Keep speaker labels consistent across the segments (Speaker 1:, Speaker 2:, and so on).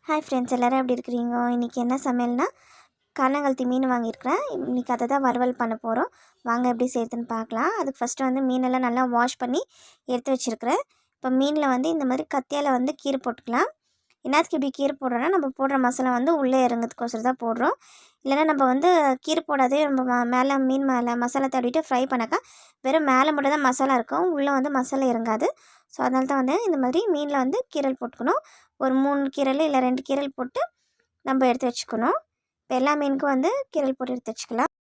Speaker 1: Hi friends, எல்லோரும் எப்படி இருக்கிறீங்க? இன்றைக்கி என்ன சமையல்னா காணாங்கழுத்தி மீன் வாங்கியிருக்கிறேன். இன்றைக்கி அதை தான் வறுவல் பண்ண போகிறோம். வாங்க எப்படி செய்யுதுன்னு பார்க்கலாம். அதுக்கு ஃபஸ்ட்டு வந்து மீனெல்லாம் நல்லா வாஷ் பண்ணி எடுத்து வச்சுருக்கிறேன். இப்போ மீனில் வந்து இந்த மாதிரி கத்தியால் வந்து கீரை போட்டுக்கலாம். என்னத்துக்கு இப்படி கீரை போடுறோன்னா, நம்ம போடுற மசாலா வந்து உள்ளே இறங்கிறதுக்கோசரம் தான் போடுறோம். இல்லைனா நம்ம வந்து கீரை போடாதே நம்ம மேலே மீன் மேலே மசாலா தடவிட்டு ஃப்ரை பண்ணாக்கா வெறும் மேலே மட்டும் தான் மசாலா இருக்கும், உள்ளே வந்து மசாலா இறங்காது. ஸோ அதனால தான் வந்து இந்த மாதிரி மீனில் வந்து கீரல் போட்டுக்கணும். ஒரு 3 கீரல் இல்லை 2 கீரல் போட்டு நம்ம எடுத்து வச்சுக்கணும். இப்போ எல்லா மீனுக்கும் வந்து கீரல் போட்டு எடுத்து வச்சுக்கலாம்.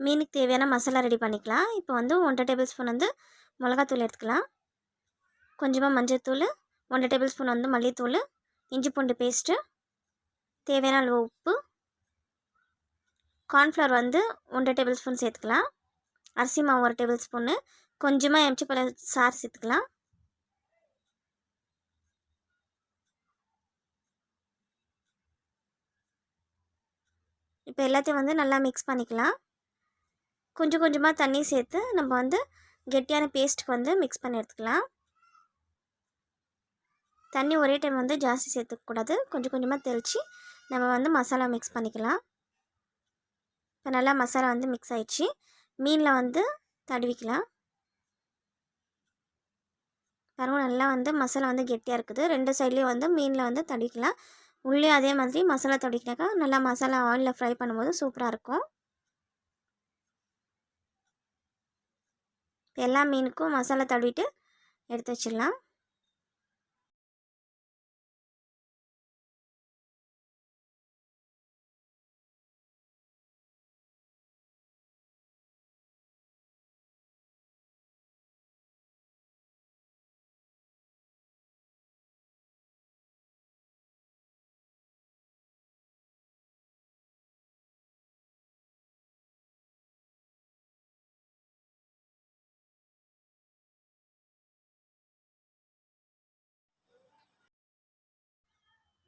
Speaker 1: மீனுக்கு தேவையான மசாலா ரெடி பண்ணிக்கலாம். இப்போ வந்து 1 டேபிள் ஸ்பூன் வந்து மிளகாத்தூள் எடுத்துக்கலாம். கொஞ்சமாக மஞ்சள்தூள், 1 டேபிள் ஸ்பூன் வந்து மல்லித்தூள், இஞ்சி பூண்டு பேஸ்ட்டு, தேவையான அளவு உப்பு, கார்ன்ஃப்ளவர் வந்து 1 டேபிள் ஸ்பூன் சேர்த்துக்கலாம். அரிசி மாவு 1 டேபிள் ஸ்பூன்னு, கொஞ்சமாக எம்சிப்பழ சாறு சேர்த்துக்கலாம். இப்போ எல்லாத்தையும் வந்து நல்லா மிக்ஸ் பண்ணிக்கலாம். கொஞ்சம் கொஞ்சமாக தண்ணி சேர்த்து நம்ம வந்து கெட்டியான பேஸ்ட்டுக்கு வந்து மிக்ஸ் பண்ணி எடுத்துக்கலாம். தண்ணி ஒரே டைம் வந்து ஜாஸ்தி சேர்த்துக்கூடாது, கொஞ்சம் கொஞ்சமாக தெளித்து நம்ம வந்து மசாலா மிக்ஸ் பண்ணிக்கலாம். இப்போ நல்லா மசாலா வந்து மிக்ஸ் ஆகிடுச்சு. மீனில் வந்து தடவிக்கலாம். பாருங்க, நல்லா வந்து மசாலா வந்து கெட்டியாக இருக்குது. 2 சைட்லேயும் வந்து மீனில் வந்து தடவிக்கலாம். உள்ளே அதே மாதிரி மசாலா தடவிக்கினாக்கா நல்லா மசாலா ஆயிலில் ஃப்ரை பண்ணும்போது சூப்பராக இருக்கும். எல்லா மீனுக்கும் மசாலா தடவிட்டு எடுத்து வச்சிடலாம்.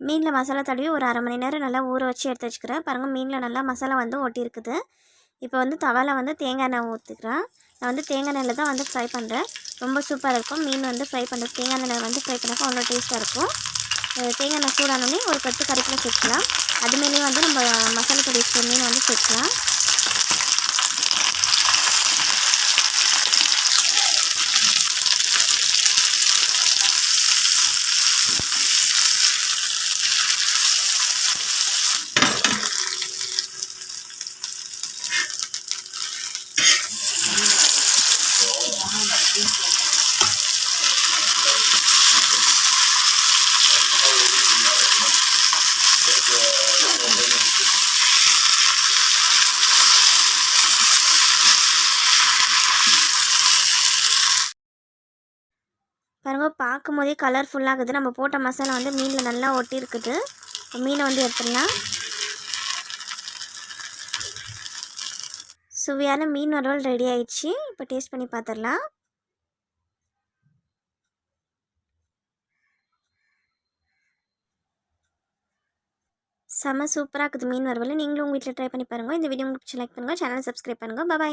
Speaker 1: மீனில் மசாலா தடவி ஒரு 1/2 மணி நேரம் நல்லா ஊற வச்சு எடுத்து வச்சுக்கிறேன். பாருங்கள், மீனில் நல்லா மசாலா வந்து ஒட்டியிருக்குது. இப்போ வந்து தவாவில் வந்து தேங்காய் எண்ணெய் ஊற்றிக்கிறேன். நான் வந்து தேங்காய் எண்ணெயில் தான் வந்து ஃப்ரை பண்ணுறேன். ரொம்ப சூப்பராக இருக்கும். மீன் வந்து ஃப்ரை பண்ணுறது தேங்காய் எண்ணெய் வந்து ஃப்ரை பண்ணாக்கா அவ்வளோ டேஸ்ட்டாக இருக்கும். தேங்காய் எண்ணெய் சூடானோடனே ஒரு கட்டு கறிப்பில் சேர்த்துக்கலாம். அதுமாரியே வந்து நம்ம மசாலா தடவி வச்சுக்கிற மீன் வந்து சேர்த்துக்கலாம். பாருங்க, பார்க்கும் போதே கலர்ஃபுல்லாகுது. நம்ம போட்ட மசாலா வந்து மீனில் நல்லா ஒட்டி இருக்குது. மீனை வந்து எடுத்துடலாம். சுவையான மீன் வறுவல் ரெடி ஆயிடுச்சு. இப்போ டேஸ்ட் பண்ணி பார்த்துடலாம். செம்ம சூப்பராக இருக்குது மீன் வறுவல். நீங்களும் உங்கள் வீட்டில் ட்ரை பண்ணி பாருங்கள். இந்த வீடியோ உங்களுக்கு லைக் பண்ணுங்கள், சேனலை சப்ஸ்கிரைப் பண்ணுங்கள். பாய்.